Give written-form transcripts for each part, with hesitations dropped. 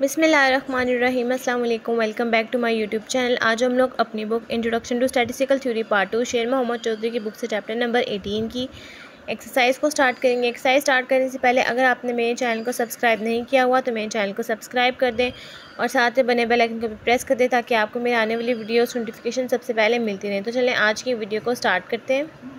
बिस्मिल्लाहिर्रहमानिर्रहीम। अस्सलाम वालेकुम। Welcome back to my YouTube channel. आज हम लोग अपनी book introduction to statistical theory part 2 Sher Mohammad Chaudhary की बुक से चैप्टर नंबर 18 की एक्सरसाइज को स्टार्ट करेंगे। एक्सरसाइज स्टार्ट करने से पहले अगर आपने मेरे चैनल को सब्सक्राइब नहीं किया हुआ तो मेरे चैनल को सब्सक्राइब कर दें और साथ में बने बेल आइकन को भी प्रेस कर दें ताकि आपको मेरे आने वाली वीडियोस नोटिफिकेशन सबसे पहले मिलती रहे। तो चलें आज की वीडियो को स्टार्ट करते हैं।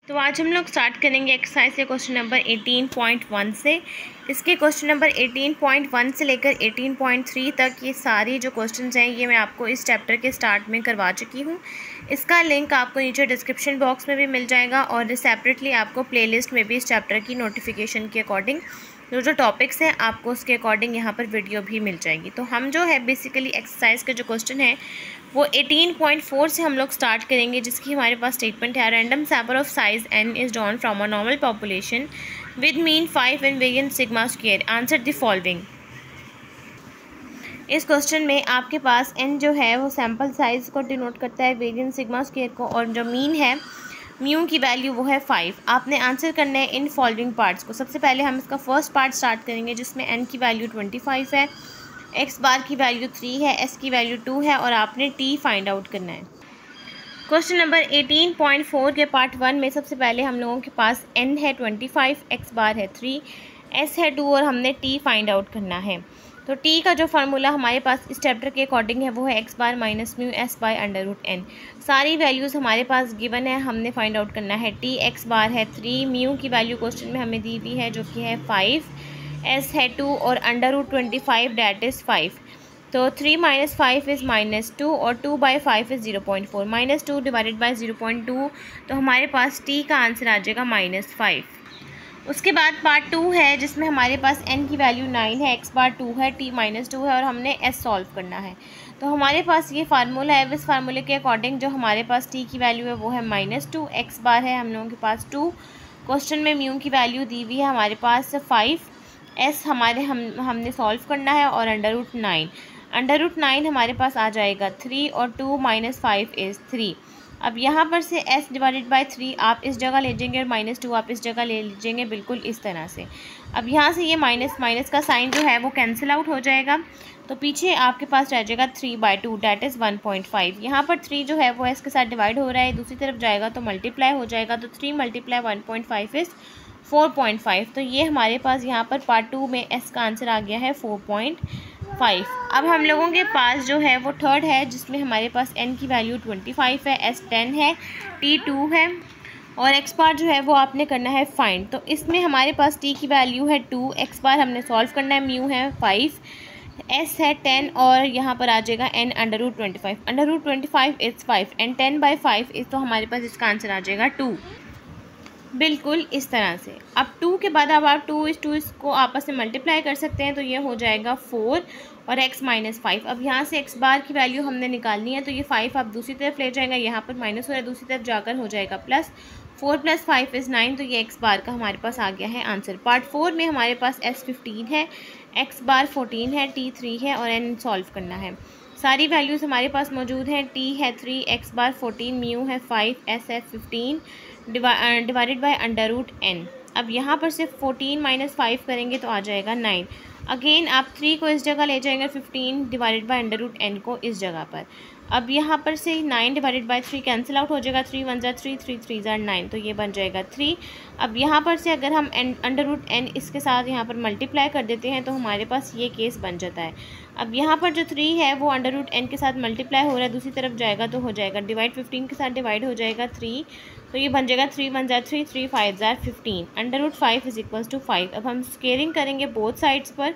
तो आज हम लोग स्टार्ट करेंगे एक्सरसाइज के क्वेश्चन नंबर 18.1 से। इसके क्वेश्चन नंबर 18.1 से लेकर 18.3 तक ये सारी जो क्वेश्चंस हैं ये मैं आपको इस चैप्टर के स्टार्ट में करवा चुकी हूँ। इसका लिंक आपको नीचे डिस्क्रिप्शन बॉक्स में भी मिल जाएगा और सेपरेटली आपको प्लेलिस्ट में भी इस चैप्टर की नोटिफिकेशन के अकॉर्डिंग जो टॉपिक्स हैं आपको उसके अकॉर्डिंग यहाँ पर वीडियो भी मिल जाएगी। तो हम जो है बेसिकली एक्सरसाइज के जो क्वेश्चन है वो 18.4 से हम लोग स्टार्ट करेंगे, जिसकी हमारे पास स्टेटमेंट है random sample of size n is drawn from a normal population with mean 5 and variance sigma square, answer the following. इस क्वेश्चन में आपके पास n जो है वो सैंपल साइज़ को डिनोट करता है, वेरिएंस सिग्मा स्क्वायर को, और जो मीन है म्यू की वैल्यू वो है 5। आपने आंसर करना है इन फॉलोइंग पार्ट्स को। सबसे पहले हम इसका फर्स्ट पार्ट स्टार्ट करेंगे जिसमें n की वैल्यू 25 है, x बार की वैल्यू 3 है, s की वैल्यू 2 है और आपने t फाइंड आउट करना है। क्वेश्चन नंबर 18.4 के पार्ट 1 में सबसे पहले हम लोगों के पास n है 25, x बार है 3, s है 2 और हमने t फाइंड आउट करना है। तो t का जो फार्मूला हमारे पास इस चैप्टर के अकॉर्डिंग है वो है x bar minus mu s by under root n। सारी वैल्यूज़ हमारे पास गिवन है, हमने फाइंड आउट करना है। t x बार है 3, म्यू की वैल्यू क्वेश्चन में हमें दी हुई है जो कि है 5, s है 2 और अंडर रूट 25 डैट इज़ 5। तो 3 माइनस 5 इज़ -2 और 2 बाई 5 इज़ 0.4, -2 डिवाइडेड बाई 0.2, तो हमारे पास t का आंसर आ जाएगा -5। उसके बाद पार्ट 2 है जिसमें हमारे पास n की वैल्यू 9 है, x बार 2 है, t -2 है और हमने s सॉल्व करना है। तो हमारे पास ये फार्मूला है, इस फार्मूले के अकॉर्डिंग जो हमारे पास t की वैल्यू है वो है -2, x बार है हम लोगों के पास 2, क्वेश्चन में म्यू की वैल्यू दी हुई है हमारे पास 5, s हमने सॉल्व करना है और अंडर रूट 9। अंडर रूट 9 हमारे पास आ जाएगा 3 और 2 माइनस 5 इज़ 3। अब यहाँ पर से s डिवाइडेड बाई 3 आप इस जगह ले जाएंगे और -2 आप इस जगह ले लीजिएंगे, बिल्कुल इस तरह से। अब यहाँ से ये माइनस माइनस का साइन जो है वो कैंसिल आउट हो जाएगा, तो पीछे आपके पास रह जाएगा 3/2 डैट इज़ 1.5। यहाँ पर 3 जो है वो s के साथ डिवाइड हो रहा है, दूसरी तरफ जाएगा तो मल्टीप्लाई हो जाएगा, तो 3 × 1.5 इज़ 4.5। तो ये हमारे पास यहाँ पर पार्ट 2 में s का आंसर आ गया है 4.5। अब हम लोगों के पास जो है वो थर्ड है जिसमें हमारे पास n की वैल्यू 25 है, s 10 है, t 2 है और x बार जो है वो आपने करना है फाइंड। तो इसमें हमारे पास t की वैल्यू है 2, x बार हमने सॉल्व करना है, म्यू है 5, s है 10 और यहाँ पर आ जाएगा n under root 25। Under root 25 is 5 and 10/5 is, तो हमारे पास इसका आंसर आ जाएगा 2, बिल्कुल इस तरह से। अब 2 के बाद अब आप 2 को आपस में मल्टीप्लाई कर सकते हैं, तो ये हो जाएगा 4 और x -5। अब यहाँ से x बार की वैल्यू हमने निकालनी है, तो ये 5 आप दूसरी तरफ ले जाएंगे, यहाँ पर माइनस हो रहा है, दूसरी तरफ जाकर हो जाएगा प्लस। 4 + 5 इज़ 9, तो ये x बार का हमारे पास आ गया है आंसर। पार्ट 4 में हमारे पास s 15 है, x बार 14 है, t 3 है और n सॉल्व करना है। सारी वैल्यूज़ हमारे पास मौजूद हैं, t है 3, x बार 14, म्यू है 5, s है 15 divided by under root n। अब यहाँ पर सिर्फ 14 - 5 करेंगे तो आ जाएगा 9। अगेन आप 3 को इस जगह ले जाएंगे, 15 divided by under root n को इस जगह पर। अब यहाँ पर से 9 डिवाइडेड बाय 3 कैंसिल आउट हो जाएगा, 3 × 1 = 3, 3 × 3 = 9, तो ये बन जाएगा 3। अब यहाँ पर से अगर हम अंडर रूट n इसके साथ यहाँ पर मल्टीप्लाई कर देते हैं तो हमारे पास ये केस बन जाता है। अब यहाँ पर जो 3 है वो अंडर रूट n के साथ मल्टीप्लाई हो रहा है, दूसरी तरफ जाएगा तो हो जाएगा डिवाइड, 15 के साथ डिवाइड हो जाएगा 3, तो ये बन जाएगा 3 × 1 = 3, 3 × 5 = 15, अंडर रूट 5 = 5। अब हम स्केयरिंग करेंगे बोथ साइड्स पर,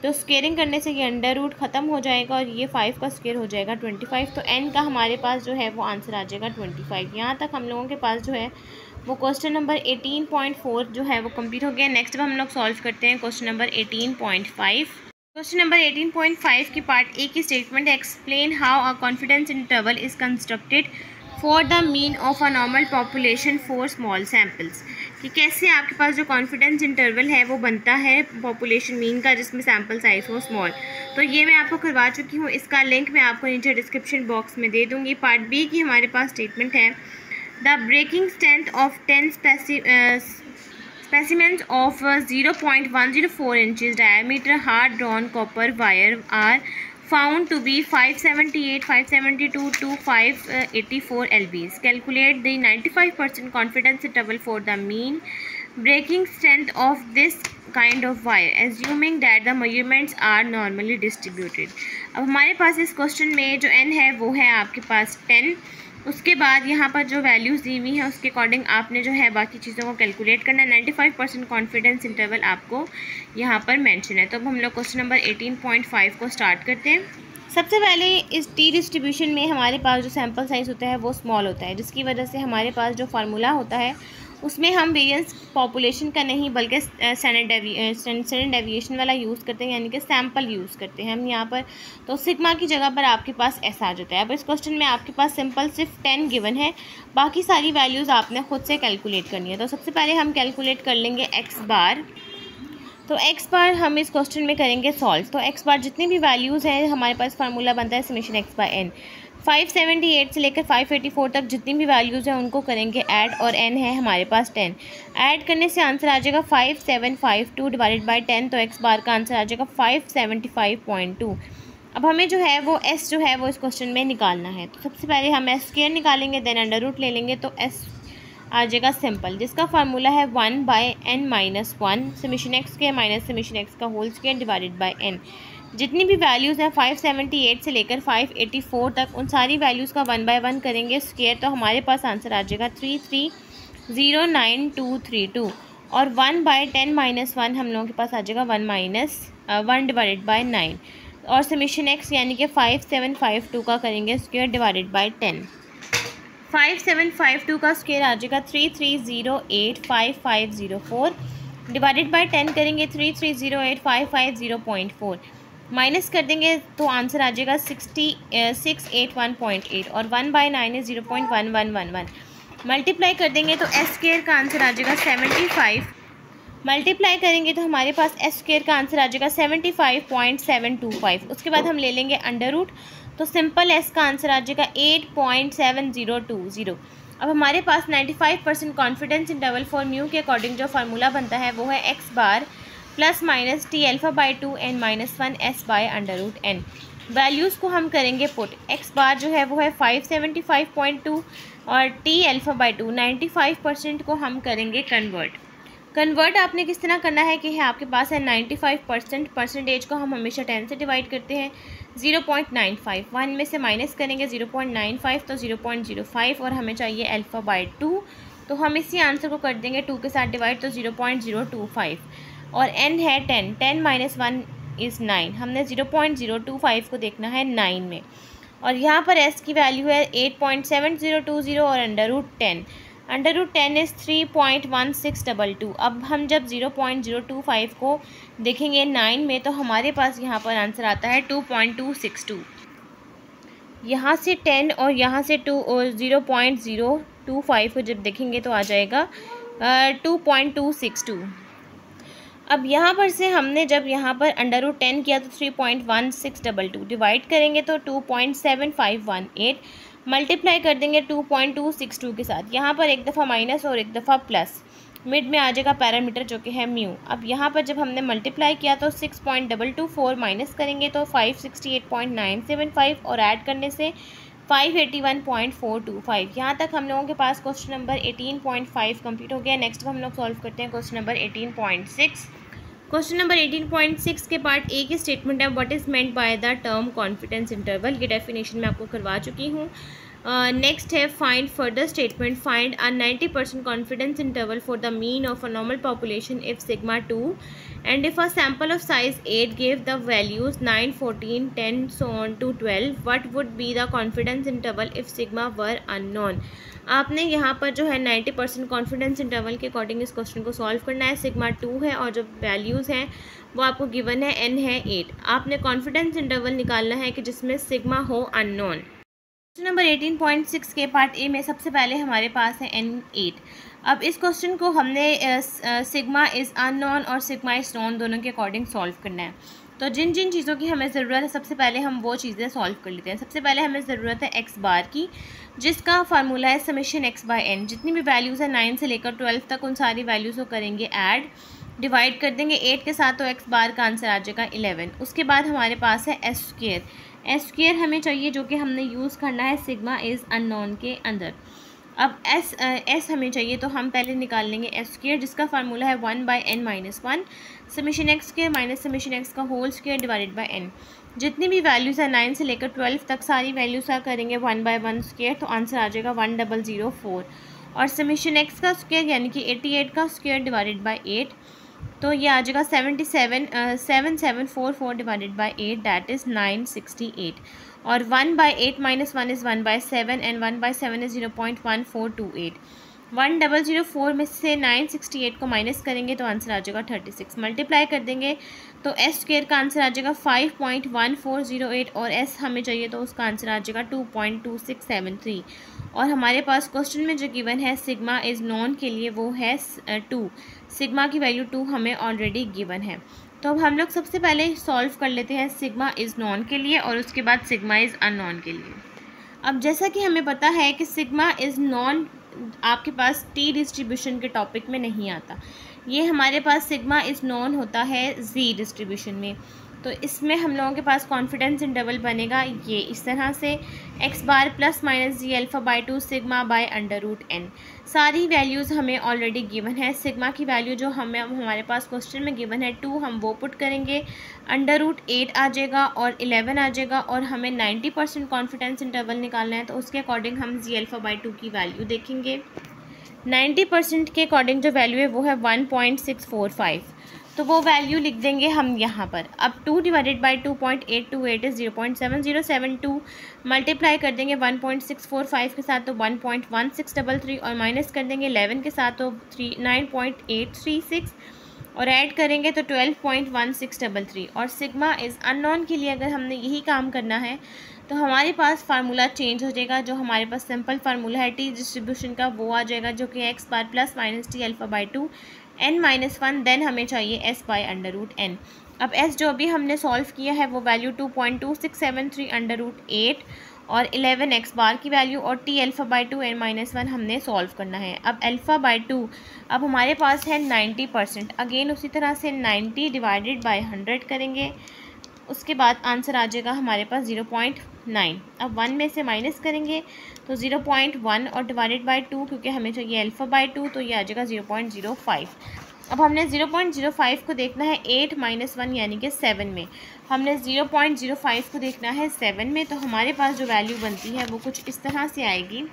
तो स्केयरिंग करने से ये अंडर रूट ख़त्म हो जाएगा और ये 5 का स्केयर हो जाएगा 25, तो n का हमारे पास जो है वो आंसर आ जाएगा 25। यहाँ तक हम लोगों के पास जो है वो क्वेश्चन नंबर 18.4 जो है वो कंप्लीट हो गया। नेक्स्ट अब हम लोग सॉल्व करते हैं क्वेश्चन नंबर 18.5। क्वेश्चन नंबर 18.5 की पार्ट ए की स्टेटमेंट है explain how a confidence interval is constructed for the mean of a normal population for small samples, कि कैसे आपके पास जो कॉन्फिडेंस इंटरवल है वो बनता है पॉपुलेशन मीन का जिसमें सैम्पल साइज हो स्मॉल। तो ये मैं आपको करवा चुकी हूँ, इसका लिंक मैं आपको नीचे डिस्क्रिप्शन बॉक्स में दे दूँगी। पार्ट बी की हमारे पास स्टेटमेंट है the breaking strength of 10 Specimens of 0.104 inches diameter hard drawn copper wire are found to be 578, 572 to 584 lbs. Calculate the 95% confidence interval for the mean breaking strength of this kind of wire, assuming that the measurements are normally distributed. अब हमारे पास इस question में जो n है वो है आपके पास 10। उसके बाद यहाँ पर जो वैल्यूज़ दी हुई हैं उसके अकॉर्डिंग आपने जो है बाकी चीज़ों को कैलकुलेट करना है। 95% कॉन्फिडेंस इंटरवल आपको यहाँ पर मेंशन है। तो अब हम लोग क्वेश्चन नंबर 18.5 को स्टार्ट करते हैं। सबसे पहले इस टी डिस्ट्रीब्यूशन में हमारे पास जो सैम्पल साइज़ होता है वो स्मॉल होता है, जिसकी वजह से हमारे पास जो फार्मूला होता है उसमें हम वेरिएंस पॉपुलेशन का नहीं बल्कि स्टैंडर्ड डेविएशन वाला यूज़ करते हैं, यानी कि सैम्पल यूज़ करते हैं हम यहाँ पर। तो सिग्मा की जगह पर आपके पास एस आ जाता है। अब इस क्वेश्चन में आपके पास सिंपल सिर्फ 10 गिवन है, बाकी सारी वैल्यूज़ आपने खुद से कैलकुलेट करनी है। तो सबसे पहले हम कैलकुलेट कर लेंगे एक्स बार। तो एक्स बार हम इस क्वेश्चन में करेंगे सॉल्व। तो एक्स बार जितनी भी वैल्यूज़ हैं हमारे पास फार्मूला बनता है समेशन एक्स बाय एन। 578 से लेकर 584 तक जितनी भी वैल्यूज़ हैं उनको करेंगे ऐड, और n है हमारे पास 10। ऐड करने से आंसर आ जाएगा 5752 डिवाइडेड बाय 10। तो एक्स बार का आंसर आ जाएगा 575.2। अब हमें जो है वो s जो है वो इस क्वेश्चन में निकालना है। तो सबसे पहले हम s स्क्वायर निकालेंगे, देन अंडर रूट ले लेंगे, तो s आ जाएगा सिंपल, जिसका फार्मूला है 1/n-1 summation x square minus summation x का whole square divided by n। जितनी भी वैल्यूज़ हैं 578 से लेकर 584 तक उन सारी वैल्यूज़ का 1 बाय 1 करेंगे स्क्वायर। तो हमारे पास आंसर आ जाएगा 3309,232, और 1/10-1 हम लोगों के पास आ जाएगा 1 डिवाइडेड बाय 9, और समेशन एक्स यानी कि 5752 का करेंगे स्क्वायर डिवाइडेड बाय 10। 5752 का स्क्वायर आ जाएगा 33085504 डिवाइडेड बाय 10 करेंगे 33085504 माइनस कर देंगे तो आंसर आ जाएगा 681.8, और 1/9 है 0.1111। मल्टीप्लाई कर देंगे तो एस स्क्वायर का आंसर आ जाएगा 75। मल्टीप्लाई करेंगे तो हमारे पास एस स्क्वायर का आंसर आ जाएगा 75.725। उसके बाद हम ले लेंगे अंडर रूट, तो सिंपल एस का आंसर आ जाएगा 8.7020। अब हमारे पास 95% कॉन्फिडेंस इंटरवल फॉर म्यू के अकॉर्डिंग जो फार्मूला बनता है वो है X bar plus minus T alpha by 2 n minus 1 s by under root n। Values को हम करेंगे पुट। एक्स बार जो है वो है 575.2 और टी अल्फ़ा बाई 2 95% को हम करेंगे कन्वर्ट आपने किस तरह करना है कि है आपके पास है 95%, परसेंटेज को हम हमेशा 10 से डिवाइड करते हैं। 0.95 1 में से माइनस करेंगे 0.95 तो 0.05, और हमें चाहिए अल्फ़ा बाई 2, तो हम इसी आंसर को कर देंगे 2 के साथ डिवाइड, तो 0.025, और n है 10, 10 माइनस 1 इज़ 9। हमने 0.025 को देखना है 9 में, और यहाँ पर s की वैल्यू है 8.7020 और अंडर रूट 10 इज़ 3.1622। अब हम जब 0.025 को देखेंगे 9 में तो हमारे पास यहाँ पर आंसर आता है 2.262। यहाँ से 10 और यहाँ से 2 और 0.025 को जब देखेंगे तो आ जाएगा 2.262। अब यहाँ पर से हमने जब यहाँ पर अंडर रूट 10 किया तो 3.1622 डिवाइड करेंगे तो 2.7518, मल्टीप्लाई कर देंगे 2.262 के साथ। यहाँ पर एक दफ़ा माइनस और एक दफ़ा प्लस, मिड में आ जाएगा पैरामीटर जो कि है म्यू। अब यहाँ पर जब हमने मल्टीप्लाई किया तो 6.224 माइनस करेंगे तो 568.975, और ऐड करने से 581.425। यहाँ तक हम लोगों के पास क्वेश्चन नंबर 18.5 कंप्लीट हो गया। नेक्स्ट हम लोग सॉल्व करते हैं क्वेश्चन नंबर 18.6। क्वेश्चन नंबर 18.6 के पार्ट ए की स्टेटमेंट है what is meant by the term confidence interval. ये डेफिनेशन मैं आपको करवा चुकी हूँ। नेक्स्ट है find further statement, find a 90% confidence interval for the mean of a normal population if sigma 2 and if a sample of size 8 gave the values 9, 14, 10 so on to 12, what would be the confidence interval if sigma were unknown। आपने यहाँ पर जो है 90% confidence interval के according इस question को solve करना है। सिग्मा 2 है और जो वैल्यूज़ हैं वो आपको गिवन है, n है 8। आपने कॉन्फिडेंस इंटरवल निकालना है कि जिसमें सिग्मा हो अननोन। क्वेश्चन नंबर 18.6 के पार्ट ए में सबसे पहले हमारे पास है N8। अब इस क्वेश्चन को हमने सिग्मा इज़ अननोन और सिग्मा इज़ नोन दोनों के अकॉर्डिंग सॉल्व करना है। तो जिन जिन चीज़ों की हमें ज़रूरत है सबसे पहले हम वो चीज़ें सॉल्व कर लेते हैं। सबसे पहले हमें ज़रूरत है x बार की, जिसका फार्मूला है समेशन x बाय n। जितनी भी वैल्यूज़ है 9 से लेकर 12 तक उन सारी वैल्यूज़ को करेंगे ऐड, डिवाइड कर देंगे 8 के साथ, तो x बार का आंसर आ जाएगा 11। उसके बाद हमारे पास है एस स्क्वेयर हमें चाहिए, जो कि हमने यूज़ करना है सिग्मा इज़ अननोन के अंदर। अब एस हमें चाहिए, तो हम पहले निकाल लेंगे एस स्क्वेयर, जिसका फार्मूला है 1/n-1 summation x square minus summation x का whole square divided by n। जितनी भी वैल्यूज़ है 9 से लेकर 12 तक सारी वैल्यूज़ का करेंगे 1/1 स्क्वेयर, तो आंसर आ जाएगा 1004। और समेशन एक्स का स्क्वेयर यानी कि 88 का स्क्वेयर डिवाइडेड बाई 8, तो ये आ जाएगा 7744 डिवाइडेड बाई 8, दैट इज़ 968। और 1/8 माइनस 1 इज़ 1/7 एंड 1/7 इज़ 0.1428। 1004 में से 968 को माइनस करेंगे तो आंसर आ जाएगा 36। मल्टीप्लाई कर देंगे तो एस स्क्वेयर का आंसर आ जाएगा 5.1408 और एस हमें चाहिए तो उसका आंसर आ जाएगा 2.2673। और हमारे पास क्वेश्चन में जो गिवन है सिग्मा इज़ नॉन के लिए वो है 2। सिग्मा की वैल्यू 2 हमें ऑलरेडी गिवन है। तो अब हम लोग सबसे पहले सॉल्व कर लेते हैं सिग्मा इज़ नॉन के लिए और उसके बाद सिग्मा इज़ अननोन के लिए। अब जैसा कि हमें पता है कि सिग्मा इज़ नॉन आपके पास टी डिस्ट्रीब्यूशन के टॉपिक में नहीं आता, ये हमारे पास सिग्मा इज़ नॉन होता है जी डिस्ट्रीब्यूशन में। तो इसमें हम लोगों के पास कॉन्फिडेंस इंटरवल बनेगा ये इस तरह से, X bar plus minus Z alpha by 2 sigma by under root N. सारी वैल्यूज़ हमें ऑलरेडी गिवन है। सिग्मा की वैल्यू जो हमारे पास क्वेश्चन में गिवन है 2, हम वो पुट करेंगे, अंडर रूट 8 आ जाएगा और 11 आ जाएगा। और हमें 90% कॉन्फिडेंस इंटरवल निकालना है, तो उसके अकॉर्डिंग हम जी अल्फ़ा बाई 2 की वैल्यू देखेंगे। 90% के अकॉर्डिंग जो वैल्यू है वो है 1.645, तो वो वैल्यू लिख देंगे हम यहाँ पर। अब 2 डिवाइडेड बाई 2.828 इज़ 0.7072, मल्टीप्लाई कर देंगे 1.645 के साथ तो 1.1633 और माइनस कर देंगे 11 के साथ तो 9.836 और ऐड करेंगे तो 12.1633। और सिग्मा इज़ अननोन के लिए अगर हमने यही काम करना है तो हमारे पास फार्मूला चेंज हो जाएगा। जो हमारे पास सिंपल फार्मूला है टी डिस्ट्रीब्यूशन का वो आ जाएगा, जो कि X bar plus minus T alpha by 2 n-1, then हमें चाहिए S by under root N. अब एस जो भी हमने सॉल्व किया है वो वैल्यू 2.2673 अंडर रूट 8 और 11 एक्स बार की वैल्यू और टी अल्फ़ा बाई 2 n-1 हमने सॉल्व करना है। अब अल्फ़ा बाई 2 अब हमारे पास है 90%, अगेन उसी तरह से 90 डिवाइडेड बाई 100 करेंगे, उसके बाद आंसर आ जाएगा हमारे पास 0.9। अब 1 में से माइनस करेंगे तो 0.1 और डिवाइडेड बाई 2, क्योंकि हमें चाहिए अल्फ़ा बाई 2 तो ये आ जाएगा 0.05। अब हमने 0.05 को देखना है 8 माइनस 1 यानी कि 7 में, हमने 0.05 को देखना है 7 में, तो हमारे पास जो वैल्यू बनती है वो कुछ इस तरह से आएगी।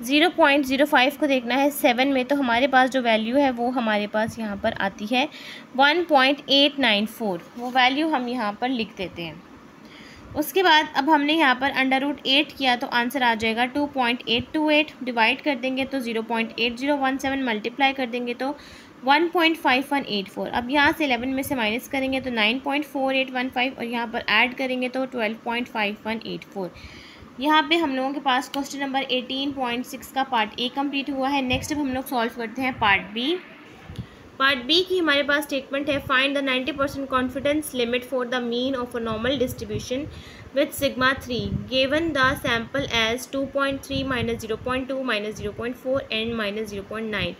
0.05 को देखना है 7 में, तो हमारे पास जो वैल्यू है वो हमारे पास यहाँ पर आती है 1.894, वो वैल्यू हम यहाँ पर लिख देते हैं। उसके बाद अब हमने यहाँ पर अंडर रूट 8 किया तो आंसर आ जाएगा 2.828, डिवाइड कर देंगे तो 0.8017, मल्टीप्लाई कर देंगे तो 1.5184। अब यहाँ से 11 में से माइनस करेंगे तो 9.4815 और यहाँ पर ऐड करेंगे तो 12.5184। यहाँ पे हम लोगों के पास क्वेश्चन नंबर 18.6 का पार्ट ए कंप्लीट हुआ है। नेक्स्ट अब हम लोग सॉल्व करते हैं पार्ट बी। पार्ट बी की हमारे पास स्टेटमेंट है, find the 90% confidence limit for the mean of a normal distribution with sigma 3 given the sample as 2.3 minus 0.2 minus 0.4 and minus 0.9।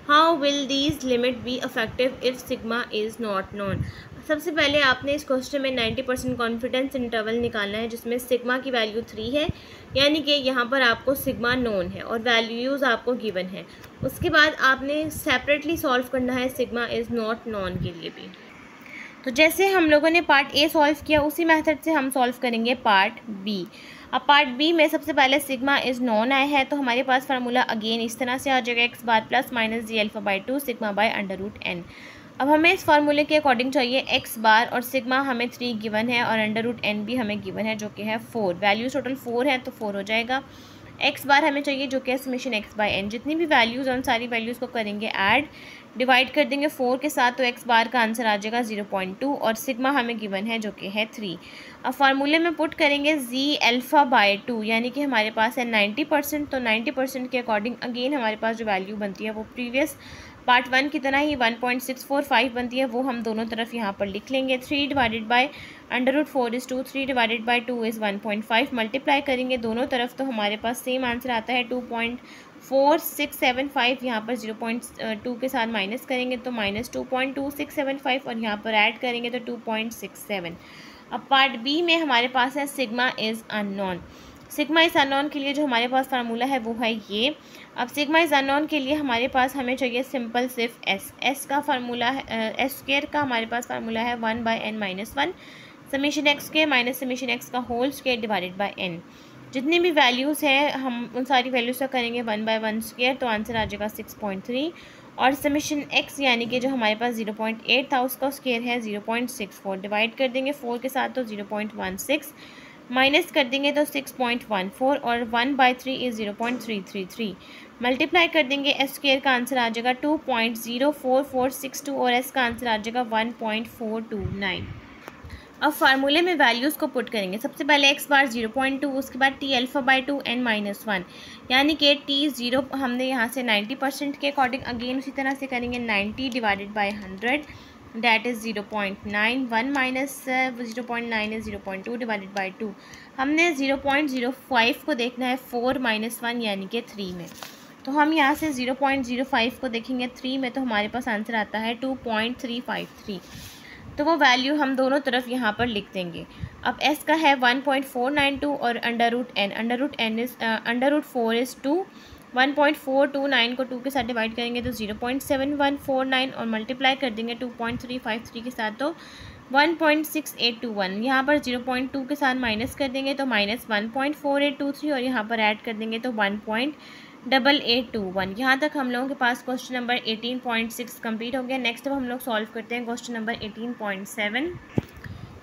How will these limit be effective if sigma is not known. सबसे पहले आपने इस question में 90% confidence interval निकालना है, जिसमें sigma की value 3 है, यानी कि यहाँ पर आपको सिग्मा नोन है और वैल्यूज़ आपको गिवन है। उसके बाद आपने सेपरेटली सॉल्व करना है सिग्मा इज़ नॉट नॉन के लिए भी। तो जैसे हम लोगों ने पार्ट ए सॉल्व किया उसी मेथड से हम सॉल्व करेंगे पार्ट बी। अब पार्ट बी में सबसे पहले सिग्मा इज़ नॉन आया है, तो हमारे पास फार्मूला अगेन इस तरह से आ जाएगा, X bar plus minus Z alpha by 2 sigma by under root N. अब हमें इस फार्मूले के अकॉर्डिंग चाहिए एक्स बार और सिग्मा हमें 3 गिवन है और अंडर रूट एन भी हमें गिवन है, जो कि है 4। वैल्यूज टोटल 4 है तो 4 हो जाएगा। एक्स बार हमें चाहिए जो कि है समेशन एक्स बाय एन। जितनी भी वैल्यूज़ हैं उन सारी वैल्यूज़ को करेंगे ऐड, डिवाइड कर देंगे 4 के साथ, तो एक्स बार का आंसर आ जाएगा 0.2 और सिग्मा हमें गिवन है जो कि है 3। अब फार्मूले में पुट करेंगे जी अल्फ़ा बाय 2, यानी कि हमारे पास है 90%, तो 90% के अकॉर्डिंग अगेन हमारे पास जो वैल्यू बनती है वो प्रीवियस पार्ट 1 की तरह ही 1.645 बनती है, वो हम दोनों तरफ यहाँ पर लिख लेंगे। 3 divided by √4 is 2, 3 divided by 2 is 1.5, multiply करेंगे दोनों तरफ तो हमारे पास सेम आंसर आता है 2.4675। यहाँ पर 0.2 के साथ माइनस करेंगे तो -2.2675 और यहाँ पर ऐड करेंगे तो 2.67। अब पार्ट बी में हमारे पास है sigma is unknown. Sigma is unknown के लिए जो हमारे पास फार्मूला है वो है ये। अब सिग्मा इज़ अननोन के लिए हमारे पास हमें चाहिए सिंपल सिर्फ एस का फार्मूला है, एस स्क्वायर का हमारे पास फार्मूला है 1/n-1 summation x square minus summation x का whole square divided by n। जितनी भी वैल्यूज़ हैं हम उन सारी वैल्यूज़ का करेंगे 1/1 स्क्वायर, तो आंसर आ जाएगा 6.3 और समेशन एक्स यानी कि जो हमारे पास 0.8 था उसका स्क्वायर है 0.64, डिवाइड कर देंगे 4 के साथ तो 0.16, माइनस कर देंगे तो 6.14 और 1/3 इज़ 0.333, मल्टीप्लाई कर देंगे एस स्क्वायर का आंसर आ जाएगा 2.04462 और एस का आंसर आ जाएगा 1.429। अब फार्मूले में वैल्यूज़ को पुट करेंगे। सबसे पहले एक्स बार 0.2, उसके बाद टी अल्फ़ा बाय 2 n-1, यानी कि टी 0 हमने यहाँ से 90% के अकॉर्डिंग अगेन उसी तरह से करेंगे 90 divided by 100 that is 0.9, 1 minus 0.9 is 0.2 divided by 2। हमने 0.05 को देखना है 4 - 1 यानी कि 3 में, तो हम यहाँ से 0.05 को देखेंगे 3 में तो हमारे पास आंसर आता है 2.353, तो वो वैल्यू हम दोनों तरफ यहाँ पर लिख देंगे। अब s का है 1.492 और √n इज़ √4 इज़ 2, 1.429 को 2 के साथ डिवाइड करेंगे तो 0.7149 और मल्टीप्लाई कर देंगे 2.353 के साथ तो 1.6821। यहाँ पर 0.2 के साथ माइनस कर देंगे तो -1.4823 और यहाँ पर ऐड कर देंगे तो 1.8821। यहाँ तक हम लोगों के पास क्वेश्चन नंबर 18.6 कंप्लीट हो गया। नेक्स्ट अब हम लोग सॉल्व करते हैं क्वेश्चन नंबर 18.7।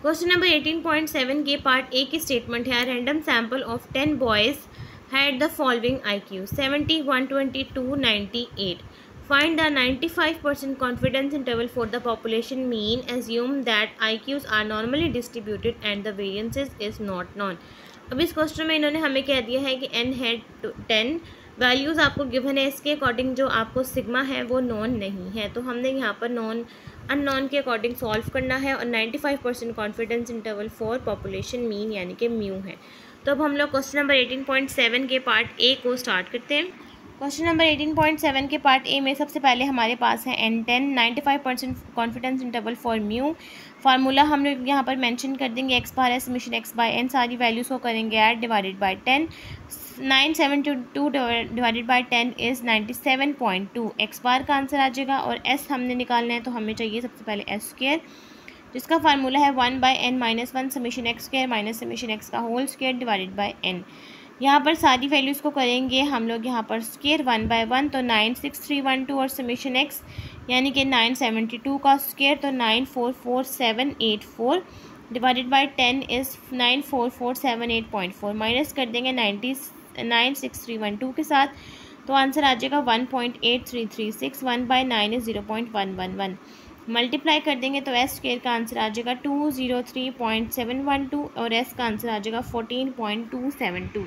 क्वेश्चन नंबर 18.7 के पार्ट ए की स्टेटमेंट है random sample of 10 boys had the following IQ 70, 122, 98. Find the 95% confidence interval for the population mean. Assume that IQs are normally distributed and the variances is not known. अब इस question में इन्होंने हमें कह दिया है कि n है 10, वैल्यूज़ आपको गिवन है, इसके अकॉर्डिंग जो आपको सिग्मा है वो नॉन नहीं है, तो हमने यहाँ पर अननोन के अकॉर्डिंग सॉल्व करना है और 95% confidence interval for population mean यानी कि म्यू है। तो अब हम लोग क्वेश्चन नंबर 18.7 के पार्ट ए को स्टार्ट करते हैं। क्वेश्चन नंबर 18.7 के पार्ट ए में सबसे पहले हमारे पास है n10 95% confidence interval for mu. Formula हम लोग यहाँ पर मेंशन कर देंगे x bar s summation x by n, सारी वैल्यूज़ को करेंगे add divided by 10, 972 divided by 10 is 97.2, x bar का आंसर आ जाएगा और एस हमने निकालना है तो हमें चाहिए सबसे पहले एस स्क्वायर जिसका फार्मूला है 1/n-1 summation x square minus summation x का whole square divided by n। यहाँ पर सारी वैल्यूज़ को करेंगे हम लोग यहाँ पर स्क्वायर 1/1 तो 96312 और समेशन एक्स यानी कि 972 का स्क्वायर तो 944784 डिवाइडेड बाय 10 इज़ 944784, माइनस कर देंगे 96312 के साथ तो आंसर आ जाएगा 1.8336, 1/9 इज़ 0.111, मल्टीप्लाई कर देंगे तो एस स्क्वायर का आंसर आ जाएगा 203.712 और एस का आंसर आ जाएगा 14.272।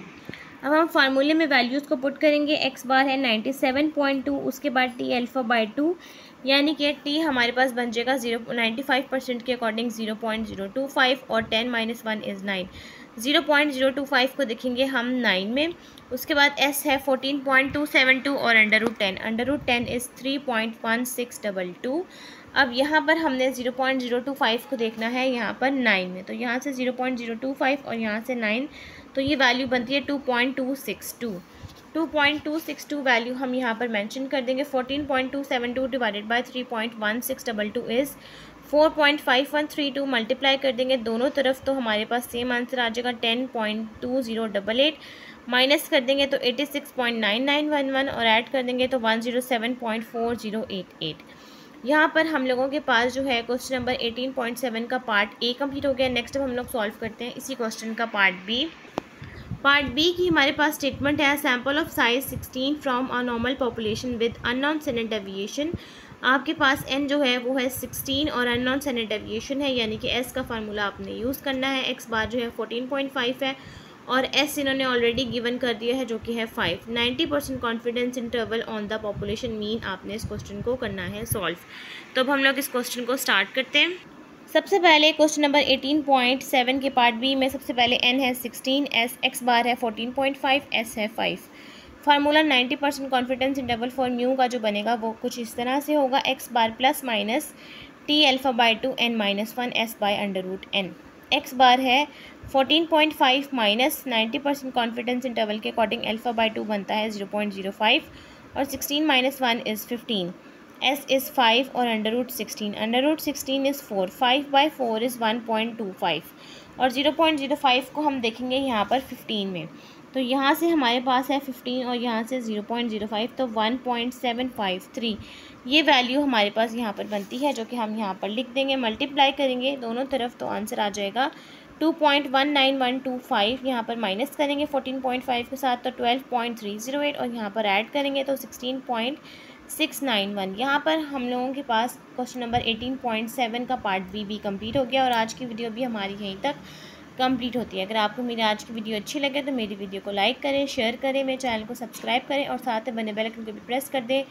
अब हम फार्मूले में वैल्यूज़ को पुट करेंगे। एक्स बार है 97.2, उसके बाद टी अल्फ़ा बाय 2 यानी कि टी हमारे पास बन जाएगा 95% के अकॉर्डिंग 0.025 और 10 - 1 इज़ 9, 0.025 को देखेंगे हम 9 में। उसके बाद एस है 14.272 और √10 इज़ 3.1622। अब यहाँ पर हमने 0.025 को देखना है यहाँ पर 9 में, तो यहाँ से 0.025 और यहाँ से 9 तो ये वैल्यू बनती है 2.262 वैल्यू हम यहाँ पर मेंशन कर देंगे। 14.272 डिवाइडेड बाय 3.1622 इज़ 4.5132, मल्टीप्लाई कर देंगे दोनों तरफ तो हमारे पास सेम आंसर आ जाएगा 10.2088, माइनस कर देंगे तो 86.9911 और ऐड कर देंगे तो 107.4088। यहाँ पर हम लोगों के पास जो है क्वेश्चन नंबर 18.7 का पार्ट ए कंप्लीट हो गया। नेक्स्ट अब हम लोग सॉल्व करते हैं इसी क्वेश्चन का पार्ट बी। पार्ट बी की हमारे पास स्टेटमेंट है sample of size 16 from a normal population with unknown standard deviation आपके पास n जो है वो है 16 और अननोन स्टैंडर्ड डेविएशन है, यानी कि s का फार्मूला आपने यूज़ करना है। x बार जो है 14.5 है और s इन्होंने ऑलरेडी गिवन कर दिया है जो कि है 5। 90% confidence interval on the population mean आपने इस क्वेश्चन को करना है सॉल्व। तो अब हम लोग इस क्वेश्चन को स्टार्ट करते हैं। सबसे पहले क्वेश्चन नंबर 18.7 के पार्ट बी में सबसे पहले n है 16, s x बार है 14.5, s है 5। Formula 90% confidence interval for mu का जो बनेगा वो कुछ इस तरह से होगा, x bar plus minus t alpha by 2 n minus 1 s by under root n। x bar है 14.5 माइनस 90% कॉन्फिडेंस इंटरवल के अकॉर्डिंग अल्फ़ा बाई 2 बनता है 0.05 और 16 माइनस 1 इज़ 15। s is 5 और under root 16, under root 16 is 4, 5 by 4 is 1.25 और 0.05 को हम देखेंगे यहाँ पर 15 में, तो यहाँ से हमारे पास है 15 और यहाँ से 0.05, तो 1.753 ये वैल्यू हमारे पास यहाँ पर बनती है, जो कि हम यहाँ पर लिख देंगे। मल्टीप्लाई करेंगे दोनों तरफ तो आंसर आ जाएगा 2.19125। यहाँ पर माइनस करेंगे 14.5 के साथ तो 12.308 और यहाँ पर ऐड करेंगे तो 16.691। यहाँ पर हम लोगों के पास क्वेश्चन नंबर 18.7 का पार्ट बी कंप्लीट हो गया और आज की वीडियो भी हमारी यहीं तक कंप्लीट होती है। अगर आपको मेरी आज की वीडियो अच्छी लगे तो मेरी वीडियो को लाइक करें, शेयर करें, मेरे चैनल को सब्सक्राइब करें और साथ में बने बेल आइकन को भी प्रेस कर दें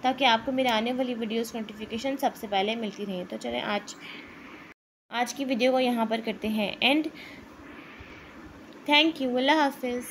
ताकि आपको मेरे आने वाली वीडियोस नोटिफिकेशन सबसे पहले मिलती रहें। तो चलें आज की वीडियो को यहाँ पर करते हैं एंड। Thank you. अल्लाह हाफिज़।